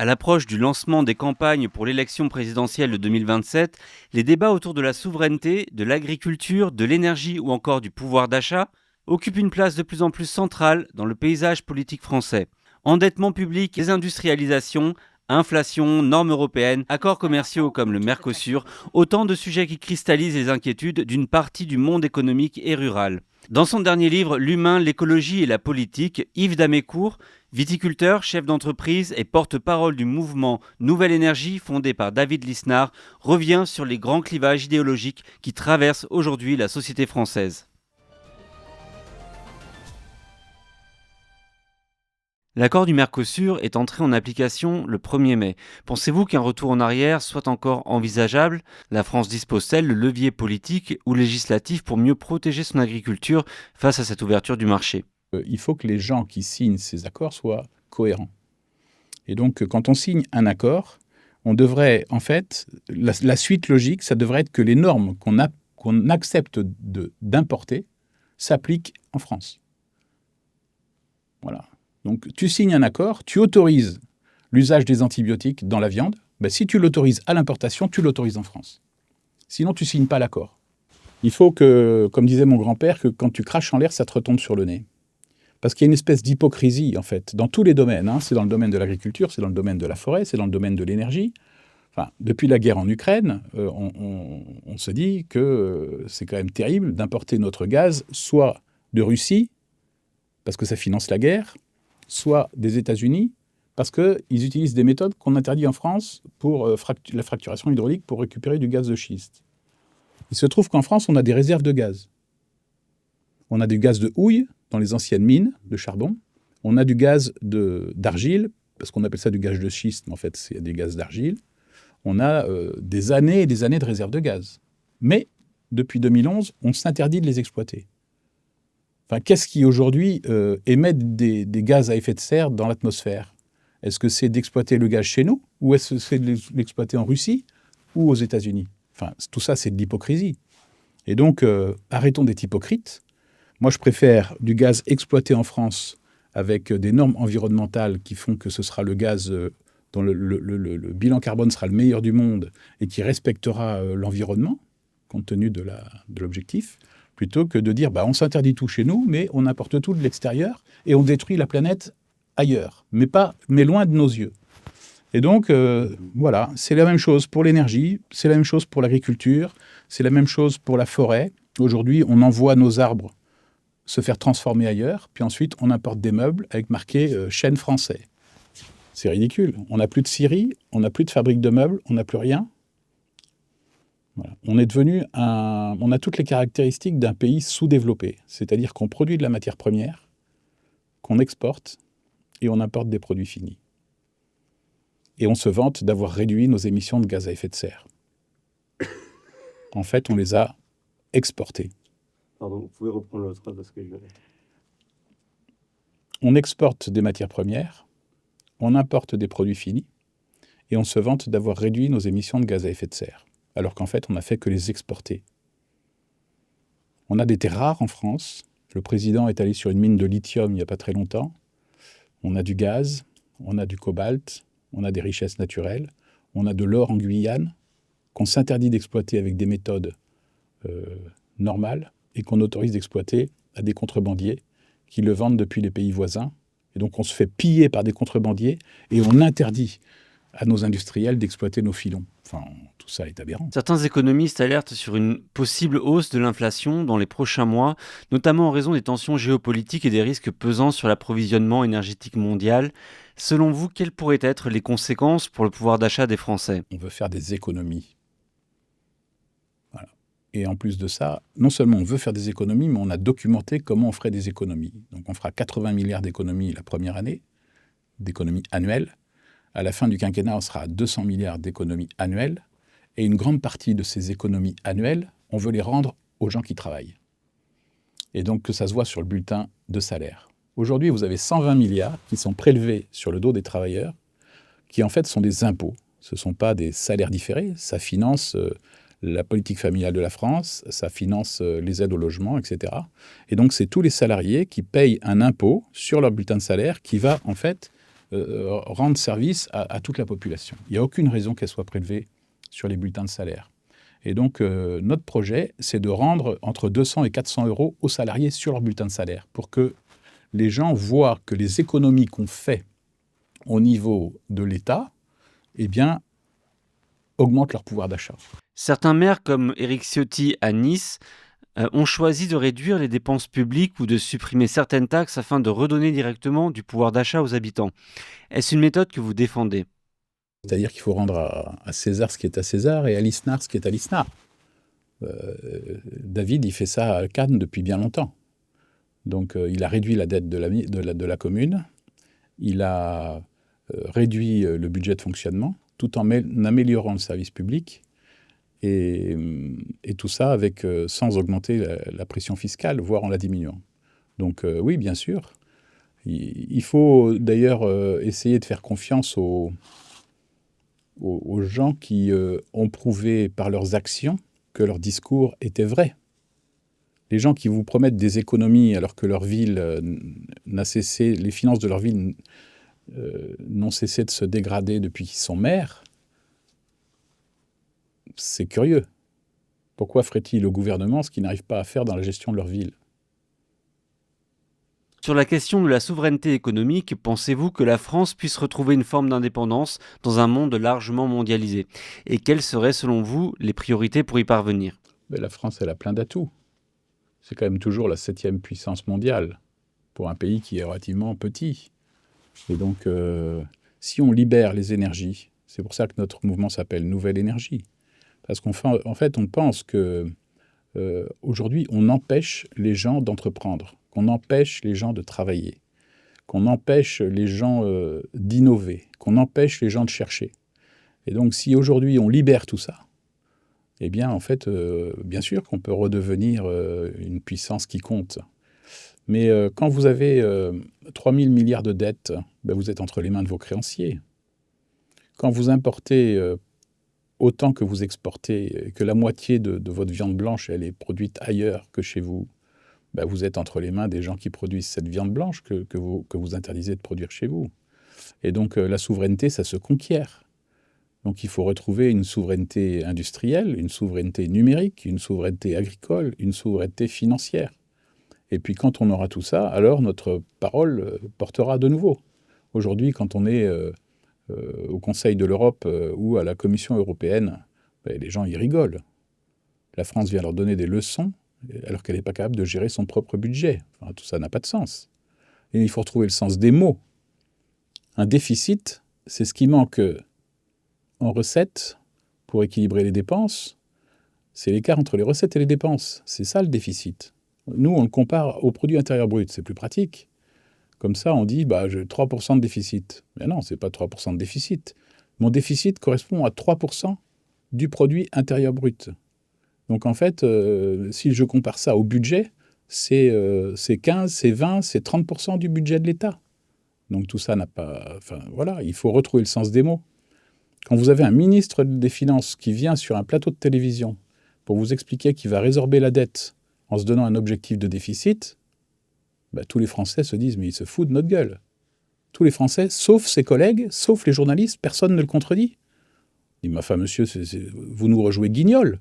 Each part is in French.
À l'approche du lancement des campagnes pour l'élection présidentielle de 2027, les débats autour de la souveraineté, de l'agriculture, de l'énergie ou encore du pouvoir d'achat occupent une place de plus en plus centrale dans le paysage politique français. Endettement public, désindustrialisation, inflation, normes européennes, accords commerciaux comme le Mercosur, autant de sujets qui cristallisent les inquiétudes d'une partie du monde économique et rural. Dans son dernier livre, L'humain, l'écologie et la politique, Yves Damécourt, viticulteur, chef d'entreprise et porte-parole du mouvement Nouvelle Énergie fondé par David Lisnard, revient sur les grands clivages idéologiques qui traversent aujourd'hui la société française. L'accord du Mercosur est entré en application le 1er mai. Pensez-vous qu'un retour en arrière soit encore envisageable ? La France dispose-t-elle de leviers politiques ou législatifs pour mieux protéger son agriculture face à cette ouverture du marché ? Il faut que les gens qui signent ces accords soient cohérents. Et donc, quand on signe un accord, on devrait, en fait, la suite logique, ça devrait être que les normes qu'on accepte d'importer s'appliquent en France. Voilà. Donc, tu signes un accord, tu autorises l'usage des antibiotiques dans la viande. Ben, si tu l'autorises à l'importation, tu l'autorises en France. Sinon, tu ne signes pas l'accord. Il faut que, comme disait mon grand-père, que quand tu craches en l'air, ça te retombe sur le nez. Parce qu'il y a une espèce d'hypocrisie, en fait, dans tous les domaines. C'est dans le domaine de l'agriculture, c'est dans le domaine de la forêt, c'est dans le domaine de l'énergie. Enfin, depuis la guerre en Ukraine, on se dit que c'est quand même terrible d'importer notre gaz, soit de Russie, parce que ça finance la guerre, soit des États-Unis, parce qu'ils utilisent des méthodes qu'on interdit en France pour la fracturation hydraulique pour récupérer du gaz de schiste. Il se trouve qu'en France, on a des réserves de gaz. On a du gaz de houille dans les anciennes mines de charbon. On a du gaz d'argile, parce qu'on appelle ça du gaz de schiste, mais en fait, c'est des gaz d'argile. On a des années et des années de réserves de gaz. Mais, depuis 2011, on s'interdit de les exploiter. Enfin, qu'est-ce qui, aujourd'hui, émet des gaz à effet de serre dans l'atmosphère ? Est-ce que c'est d'exploiter le gaz chez nous, ou est-ce que c'est de l'exploiter en Russie ou aux États-Unis ? Enfin, tout ça, c'est de l'hypocrisie. Et donc, arrêtons d'être hypocrites. Moi, je préfère du gaz exploité en France avec des normes environnementales qui font que ce sera le gaz dont le bilan carbone sera le meilleur du monde et qui respectera l'environnement, compte tenu de l'objectif, plutôt que de dire on s'interdit tout chez nous, mais on importe tout de l'extérieur et on détruit la planète ailleurs, mais loin de nos yeux. Et donc, voilà, c'est la même chose pour l'énergie, c'est la même chose pour l'agriculture, c'est la même chose pour la forêt. Aujourd'hui, on envoie nos arbres se faire transformer ailleurs, puis ensuite on importe des meubles avec marqué chêne français. C'est ridicule. On n'a plus de scierie, on n'a plus de fabrique de meubles, on n'a plus rien. Voilà. On a toutes les caractéristiques d'un pays sous-développé, c'est-à-dire qu'on produit de la matière première, qu'on exporte et on importe des produits finis. Et on se vante d'avoir réduit nos émissions de gaz à effet de serre. En fait, on les a exportées. Pardon, vous pouvez reprendre l'autre parce que On exporte des matières premières, on importe des produits finis, et on se vante d'avoir réduit nos émissions de gaz à effet de serre, alors qu'en fait, on n'a fait que les exporter. On a des terres rares en France. Le président est allé sur une mine de lithium il n'y a pas très longtemps. On a du gaz, on a du cobalt, on a des richesses naturelles, on a de l'or en Guyane, qu'on s'interdit d'exploiter avec des méthodes normales, et qu'on autorise d'exploiter à des contrebandiers qui le vendent depuis les pays voisins. Et donc on se fait piller par des contrebandiers et on interdit à nos industriels d'exploiter nos filons. Enfin, tout ça est aberrant. Certains économistes alertent sur une possible hausse de l'inflation dans les prochains mois, notamment en raison des tensions géopolitiques et des risques pesant sur l'approvisionnement énergétique mondial. Selon vous, quelles pourraient être les conséquences pour le pouvoir d'achat des Français ? On veut faire des économies. Voilà. Et en plus de ça, non seulement on veut faire des économies, mais on a documenté comment on ferait des économies. Donc on fera 80 milliards d'économies la première année, d'économies annuelles. À la fin du quinquennat, on sera à 200 milliards d'économies annuelles. Et une grande partie de ces économies annuelles, on veut les rendre aux gens qui travaillent. Et donc que ça se voit sur le bulletin de salaire. Aujourd'hui, vous avez 120 milliards qui sont prélevés sur le dos des travailleurs, qui en fait sont des impôts. Ce ne sont pas des salaires différés, ça finance la politique familiale de la France, ça finance les aides au logement, etc. Et donc c'est tous les salariés qui payent un impôt sur leur bulletin de salaire qui va en fait rendre service à toute la population. Il n'y a aucune raison qu'elle soit prélevée sur les bulletins de salaire. Et donc, notre projet, c'est de rendre entre 200 et 400 euros aux salariés sur leur bulletin de salaire pour que les gens voient que les économies qu'on fait au niveau de l'État, eh bien, augmentent leur pouvoir d'achat. Certains maires, comme Éric Ciotti à Nice, ont choisi de réduire les dépenses publiques ou de supprimer certaines taxes afin de redonner directement du pouvoir d'achat aux habitants. Est-ce une méthode que vous défendez ? C'est-à-dire qu'il faut rendre à César ce qui est à César et à l'ISNAR ce qui est à l'ISNAR. David, il fait ça à Cannes depuis bien longtemps. Donc, il a réduit la dette de la commune, il a réduit le budget de fonctionnement, tout en améliorant le service public, et tout ça sans augmenter la pression fiscale, voire en la diminuant. Donc, oui, bien sûr. Il faut d'ailleurs essayer de faire confiance aux gens qui ont prouvé par leurs actions que leur discours était vrai. Les gens qui vous promettent des économies alors que leur ville n'a cessé, les finances de leur ville n'ont cessé de se dégrader depuis qu'ils sont maires, c'est curieux. Pourquoi ferait-il au gouvernement ce qu'ils n'arrivent pas à faire dans la gestion de leur ville ? Sur la question de la souveraineté économique, pensez-vous que la France puisse retrouver une forme d'indépendance dans un monde largement mondialisé ? Et quelles seraient, selon vous, les priorités pour y parvenir ? La France, elle a plein d'atouts. C'est quand même toujours la 7e puissance mondiale pour un pays qui est relativement petit. Et donc, si on libère les énergies, c'est pour ça que notre mouvement s'appelle Nouvelle Énergie. Parce qu'en fait, on pense que aujourd'hui, on empêche les gens d'entreprendre, qu'on empêche les gens de travailler, qu'on empêche les gens d'innover, qu'on empêche les gens de chercher. Et donc, si aujourd'hui, on libère tout ça, eh bien, en fait, bien sûr qu'on peut redevenir une puissance qui compte. Mais quand vous avez 3 000 milliards de dettes, vous êtes entre les mains de vos créanciers. Quand vous importez autant que vous exportez, et que la moitié de votre viande blanche, elle est produite ailleurs que chez vous, vous êtes entre les mains des gens qui produisent cette viande blanche que vous interdisez de produire chez vous. Et donc, la souveraineté, ça se conquiert. Donc, il faut retrouver une souveraineté industrielle, une souveraineté numérique, une souveraineté agricole, une souveraineté financière. Et puis, quand on aura tout ça, alors notre parole portera de nouveau. Aujourd'hui, quand on est au Conseil de l'Europe ou à la Commission européenne, les gens y rigolent. La France vient leur donner des leçons alors qu'elle n'est pas capable de gérer son propre budget. Enfin, tout ça n'a pas de sens. Et il faut retrouver le sens des mots. Un déficit, c'est ce qui manque en recettes pour équilibrer les dépenses. C'est l'écart entre les recettes et les dépenses. C'est ça le déficit. Nous, on le compare au produit intérieur brut. C'est plus pratique. Comme ça, on dit, j'ai 3% de déficit. Mais non, ce n'est pas 3% de déficit. Mon déficit correspond à 3% du produit intérieur brut. Donc en fait, si je compare ça au budget, c'est 15, c'est 20, c'est 30% du budget de l'État. Donc tout ça n'a pas... Enfin voilà, il faut retrouver le sens des mots. Quand vous avez un ministre des Finances qui vient sur un plateau de télévision pour vous expliquer qu'il va résorber la dette en se donnant un objectif de déficit, tous les Français se disent « mais il se fout de notre gueule ». Tous les Français, sauf ses collègues, sauf les journalistes, personne ne le contredit. Il dit « mais enfin monsieur, vous nous rejouez guignol.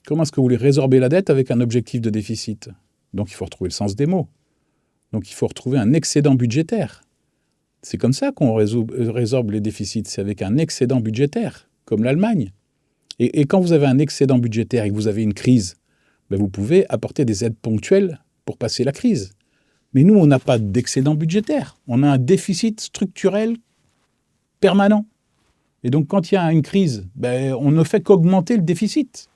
Comment est-ce que vous voulez résorber la dette avec un objectif de déficit ?» Donc il faut retrouver le sens des mots. Donc il faut retrouver un excédent budgétaire. C'est comme ça qu'on résorbe les déficits, c'est avec un excédent budgétaire, comme l'Allemagne. Et quand vous avez un excédent budgétaire et que vous avez une crise, vous pouvez apporter des aides ponctuelles pour passer la crise. Mais nous, on n'a pas d'excédent budgétaire. On a un déficit structurel permanent. Et donc, quand il y a une crise, on ne fait qu'augmenter le déficit.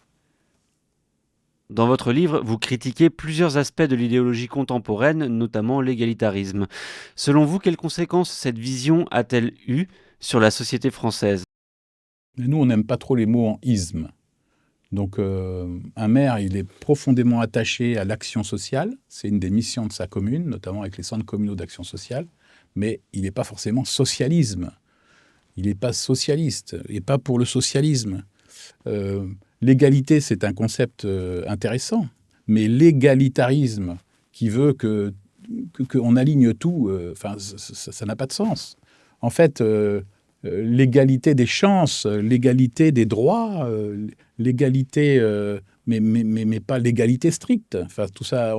Dans votre livre, vous critiquez plusieurs aspects de l'idéologie contemporaine, notamment l'égalitarisme. Selon vous, quelles conséquences cette vision a-t-elle eu sur la société française ? Nous, on n'aime pas trop les mots en isme. Donc, un maire, il est profondément attaché à l'action sociale. C'est une des missions de sa commune, notamment avec les centres communaux d'action sociale. Mais il n'est pas forcément socialisme. Il n'est pas socialiste. Il n'est pas pour le socialisme. L'égalité, c'est un concept intéressant. Mais l'égalitarisme qui veut que qu'on aligne tout, ça n'a pas de sens. En fait, l'égalité des chances, l'égalité des droits, l'égalité, mais pas l'égalité stricte. Enfin, tout ça,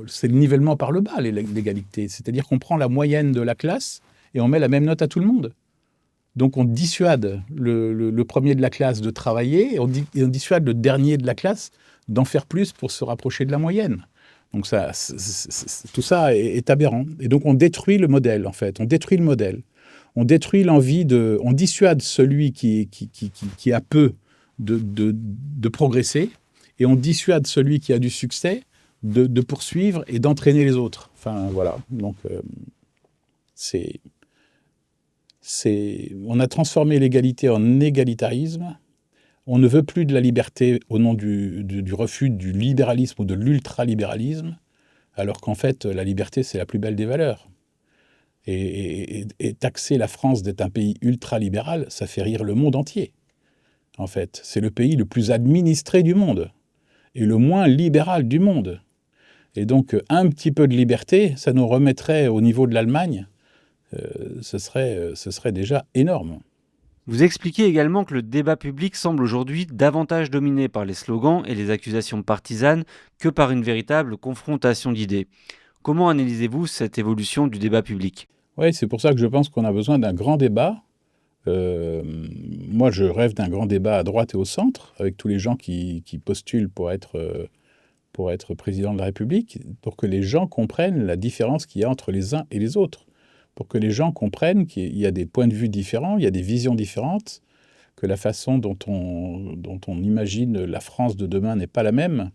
c'est le nivellement par le bas, l'égalité. C'est-à-dire qu'on prend la moyenne de la classe et on met la même note à tout le monde. Donc on dissuade le premier de la classe de travailler et on dissuade le dernier de la classe d'en faire plus pour se rapprocher de la moyenne. Donc tout ça est aberrant. Et donc on détruit le modèle, en fait. On détruit le modèle. On détruit l'envie de... On dissuade celui qui a peu de progresser et on dissuade celui qui a du succès de poursuivre et d'entraîner les autres. Enfin, voilà. Donc, on a transformé l'égalité en égalitarisme. On ne veut plus de la liberté au nom du refus du libéralisme ou de l'ultralibéralisme, alors qu'en fait, la liberté, c'est la plus belle des valeurs. Et taxer la France d'être un pays ultralibéral, ça fait rire le monde entier. En fait, c'est le pays le plus administré du monde et le moins libéral du monde. Et donc, un petit peu de liberté, ça nous remettrait au niveau de l'Allemagne. Ce serait déjà énorme. Vous expliquez également que le débat public semble aujourd'hui davantage dominé par les slogans et les accusations partisanes que par une véritable confrontation d'idées. Comment analysez-vous cette évolution du débat public ? Oui, c'est pour ça que je pense qu'on a besoin d'un grand débat. Moi, je rêve d'un grand débat à droite et au centre, avec tous les gens qui postulent pour être président de la République, pour que les gens comprennent la différence qu'il y a entre les uns et les autres, pour que les gens comprennent qu'il y a des points de vue différents, il y a des visions différentes, que la façon dont on imagine la France de demain n'est pas la même,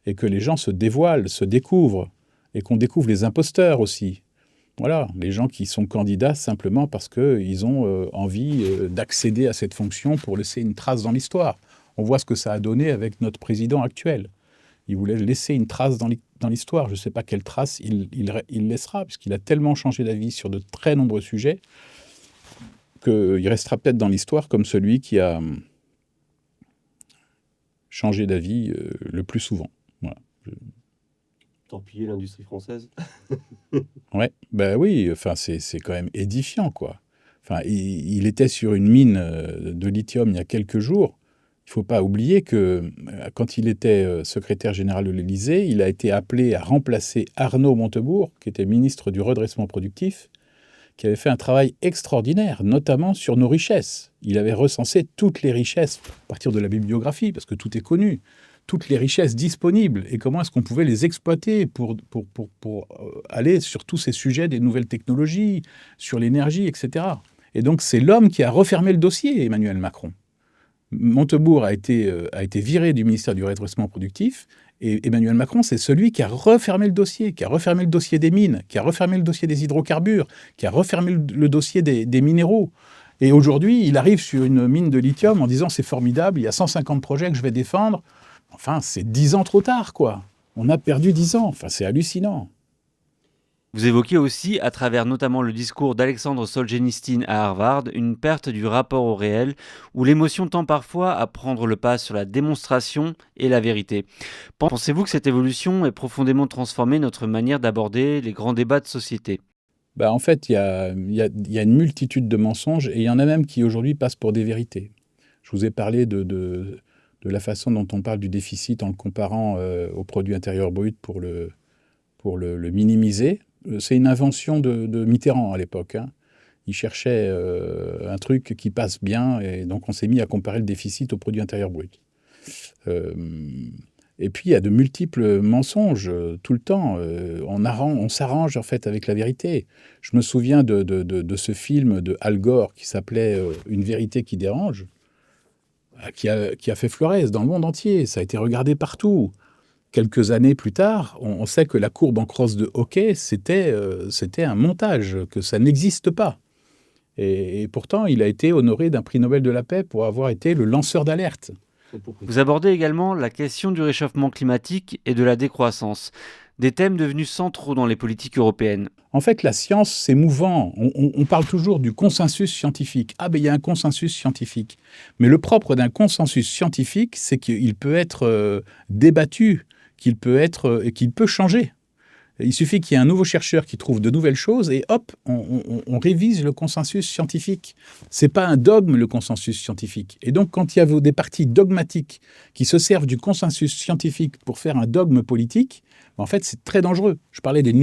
et que les gens se dévoilent, se découvrent, et qu'on découvre les imposteurs aussi. Voilà, les gens qui sont candidats simplement parce qu'ils ont envie d'accéder à cette fonction pour laisser une trace dans l'histoire. On voit ce que ça a donné avec notre président actuel. Il voulait laisser une trace dans l'histoire. Je ne sais pas quelle trace il laissera, puisqu'il a tellement changé d'avis sur de très nombreux sujets qu'il restera peut-être dans l'histoire comme celui qui a changé d'avis le plus souvent. Voilà. Torpiller l'industrie française. Ouais, bah oui, enfin c'est quand même édifiant, quoi. Enfin, il était sur une mine de lithium il y a quelques jours. Il ne faut pas oublier que quand il était secrétaire général de l'Élysée, il a été appelé à remplacer Arnaud Montebourg, qui était ministre du redressement productif, qui avait fait un travail extraordinaire, notamment sur nos richesses. Il avait recensé toutes les richesses à partir de la bibliographie, parce que tout est connu. Toutes les richesses disponibles et comment est-ce qu'on pouvait les exploiter pour aller sur tous ces sujets des nouvelles technologies, sur l'énergie, etc. Et donc, c'est l'homme qui a refermé le dossier, Emmanuel Macron. Montebourg a été viré du ministère du redressement productif et Emmanuel Macron, c'est celui qui a refermé le dossier, qui a refermé le dossier des mines, qui a refermé le dossier des hydrocarbures, qui a refermé le dossier des minéraux. Et aujourd'hui, il arrive sur une mine de lithium en disant « c'est formidable, il y a 150 projets que je vais défendre ». Enfin, c'est 10 ans trop tard, quoi. On a perdu 10 ans. Enfin, c'est hallucinant. Vous évoquez aussi, à travers notamment le discours d'Alexandre Solzhenitsyn à Harvard, une perte du rapport au réel, où l'émotion tend parfois à prendre le pas sur la démonstration et la vérité. Pensez-vous que cette évolution ait profondément transformé notre manière d'aborder les grands débats de société ? En fait, il y a une multitude de mensonges, et il y en a même qui aujourd'hui passent pour des vérités. Je vous ai parlé de la façon dont on parle du déficit en le comparant au produit intérieur brut pour le minimiser. C'est une invention de Mitterrand à l'époque. Hein. Il cherchait un truc qui passe bien, et donc on s'est mis à comparer le déficit au produit intérieur brut. Et puis il y a de multiples mensonges tout le temps. On s'arrange en fait avec la vérité. Je me souviens de ce film de Al Gore qui s'appelait Une vérité qui dérange, qui a fait florès dans le monde entier. Ça a été regardé partout. Quelques années plus tard, on sait que la courbe en crosse de hockey, c'était un montage, que ça n'existe pas. Et pourtant, il a été honoré d'un prix Nobel de la paix pour avoir été le lanceur d'alerte. Vous abordez également la question du réchauffement climatique et de la décroissance, des thèmes devenus centraux dans les politiques européennes. En fait, la science, c'est mouvant. On parle toujours du consensus scientifique. Ah, il y a un consensus scientifique. Mais le propre d'un consensus scientifique, c'est qu'il peut être débattu, qu'il peut changer. Il suffit qu'il y ait un nouveau chercheur qui trouve de nouvelles choses et hop, on révise le consensus scientifique. C'est pas un dogme, le consensus scientifique. Et donc, quand il y a des partis dogmatiques qui se servent du consensus scientifique pour faire un dogme politique, en fait, c'est très dangereux. Je parlais des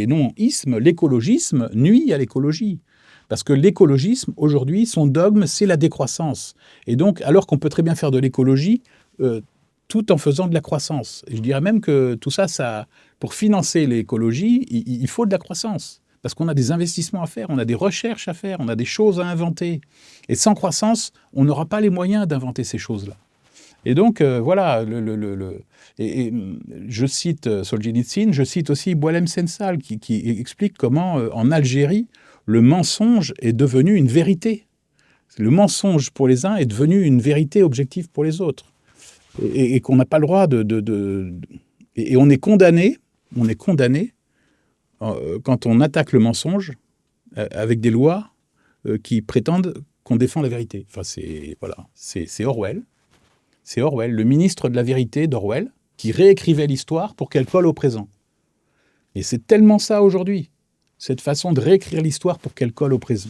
non-ismes. L'écologisme nuit à l'écologie. Parce que l'écologisme, aujourd'hui, son dogme, c'est la décroissance. Et donc, alors qu'on peut très bien faire de l'écologie, tout en faisant de la croissance. Et je dirais même que tout ça, pour financer l'écologie, il faut de la croissance. Parce qu'on a des investissements à faire, on a des recherches à faire, on a des choses à inventer. Et sans croissance, on n'aura pas les moyens d'inventer ces choses-là. Et donc, voilà, je cite Solzhenitsyn, je cite aussi Boualem Sansal, qui explique comment, en Algérie, le mensonge est devenu une vérité. Le mensonge pour les uns est devenu une vérité objective pour les autres. Et qu'on n'a pas le droit et on est condamné, quand on attaque le mensonge avec des lois qui prétendent qu'on défend la vérité. Enfin, c'est Orwell. C'est Orwell, le ministre de la vérité d'Orwell, qui réécrivait l'histoire pour qu'elle colle au présent. Et c'est tellement ça aujourd'hui, cette façon de réécrire l'histoire pour qu'elle colle au présent.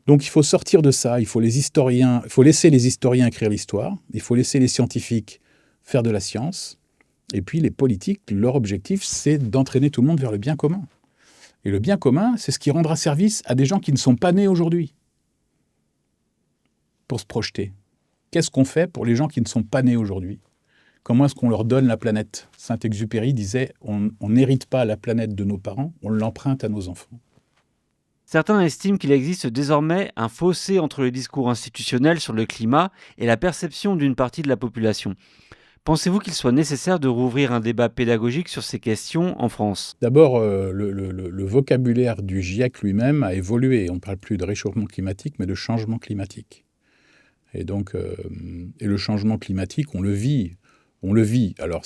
Donc il faut sortir de ça, il faut laisser les historiens écrire l'histoire, il faut laisser les scientifiques faire de la science, et puis les politiques, leur objectif, c'est d'entraîner tout le monde vers le bien commun. Et le bien commun, c'est ce qui rendra service à des gens qui ne sont pas nés aujourd'hui, pour se projeter. Qu'est-ce qu'on fait pour les gens qui ne sont pas nés aujourd'hui ? Comment est-ce qu'on leur donne la planète ? Saint-Exupéry disait « On n'hérite pas la planète de nos parents, on l'emprunte à nos enfants ». Certains estiment qu'il existe désormais un fossé entre le discours institutionnel sur le climat et la perception d'une partie de la population. Pensez-vous qu'il soit nécessaire de rouvrir un débat pédagogique sur ces questions en France ? D'abord, le vocabulaire du GIEC lui-même a évolué. On ne parle plus de réchauffement climatique, mais de changement climatique. Et donc, le changement climatique, on le vit. Alors,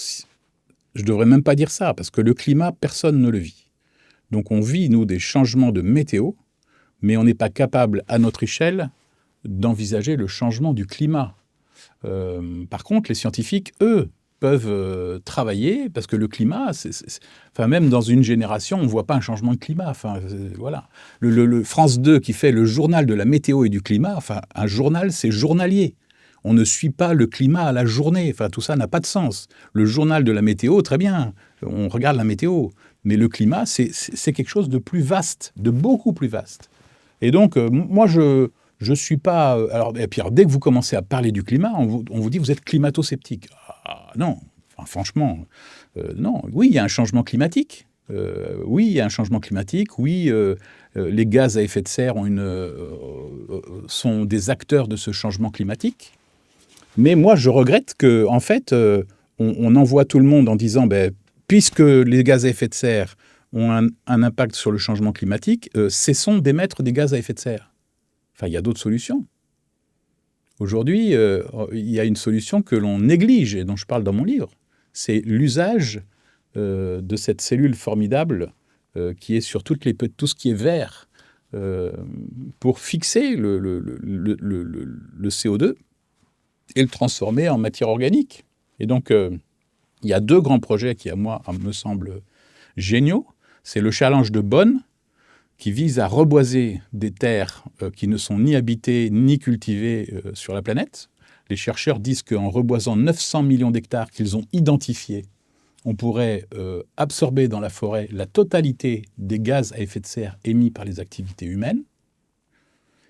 je ne devrais même pas dire ça, parce que le climat, personne ne le vit. Donc on vit, nous, des changements de météo, mais on n'est pas capable, à notre échelle, d'envisager le changement du climat. Par contre, les scientifiques, eux, peuvent travailler, parce que le climat, même dans une génération, on ne voit pas un changement de climat. Voilà. Le France 2 qui fait le journal de la météo et du climat, un journal, c'est journalier. On ne suit pas le climat à la journée. Tout ça n'a pas de sens. Le journal de la météo, très bien, on regarde la météo. Mais le climat, c'est quelque chose de plus vaste, de beaucoup plus vaste. Et donc, moi, je suis pas... Alors, dès que vous commencez à parler du climat, on vous dit, vous êtes climato-sceptique. Ah, non, franchement, non. Oui, il y a un changement climatique. Oui, les gaz à effet de serre sont des acteurs de ce changement climatique. Mais moi, je regrette qu'en fait, on envoie tout le monde en disant... puisque les gaz à effet de serre ont un impact sur le changement climatique, cessons d'émettre des gaz à effet de serre. Il y a d'autres solutions. Aujourd'hui, il y a une solution que l'on néglige et dont je parle dans mon livre. C'est l'usage de cette cellule formidable qui est sur tout ce qui est vert pour fixer le CO2 et le transformer en matière organique. Et donc... il y a deux grands projets qui, moi, me semblent géniaux. C'est le Challenge de Bonn, qui vise à reboiser des terres qui ne sont ni habitées ni cultivées sur la planète. Les chercheurs disent qu'en reboisant 900 millions d'hectares qu'ils ont identifiés, on pourrait absorber dans la forêt la totalité des gaz à effet de serre émis par les activités humaines.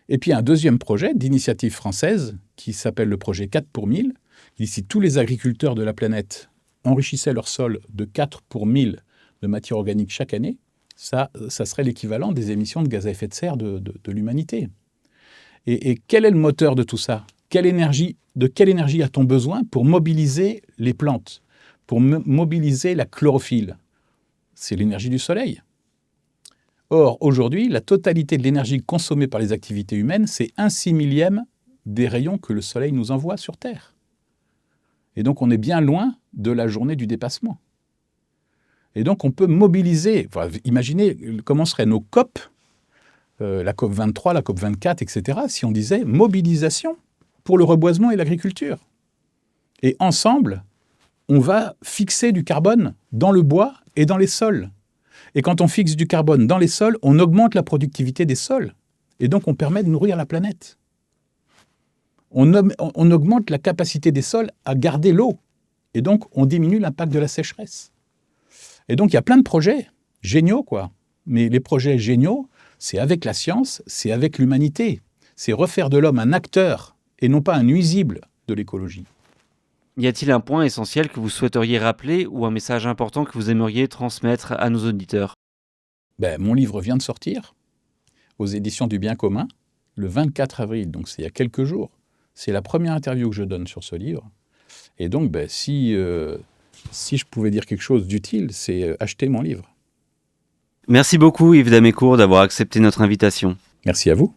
Et puis un deuxième projet d'initiative française qui s'appelle le projet 4 pour 1000. Ici, tous les agriculteurs de la planète enrichissaient leur sol de 4 pour 1000 de matière organique chaque année, ça serait l'équivalent des émissions de gaz à effet de serre de l'humanité. Et quel est le moteur de tout ça ? De quelle énergie a-t-on besoin pour mobiliser les plantes, pour mobiliser la chlorophylle ? C'est l'énergie du soleil. Or, aujourd'hui, la totalité de l'énergie consommée par les activités humaines, c'est 1/6000e des rayons que le soleil nous envoie sur Terre. Et donc, on est bien loin de la journée du dépassement. Et donc, on peut mobiliser... imaginez comment seraient nos COP, la COP 23, la COP 24, etc., si on disait mobilisation pour le reboisement et l'agriculture. Et ensemble, on va fixer du carbone dans le bois et dans les sols. Et quand on fixe du carbone dans les sols, on augmente la productivité des sols. Et donc, on permet de nourrir la planète. On augmente la capacité des sols à garder l'eau. Et donc, on diminue l'impact de la sécheresse. Et donc, il y a plein de projets géniaux, quoi. Mais les projets géniaux, c'est avec la science, c'est avec l'humanité. C'est refaire de l'homme un acteur et non pas un nuisible de l'écologie. Y a-t-il un point essentiel que vous souhaiteriez rappeler ou un message important que vous aimeriez transmettre à nos auditeurs ? Mon livre vient de sortir aux éditions du Bien commun le 24 avril, donc c'est il y a quelques jours. C'est la première interview que je donne sur ce livre. Et donc, si je pouvais dire quelque chose d'utile, c'est acheter mon livre. Merci beaucoup Yves Damécourt d'avoir accepté notre invitation. Merci à vous.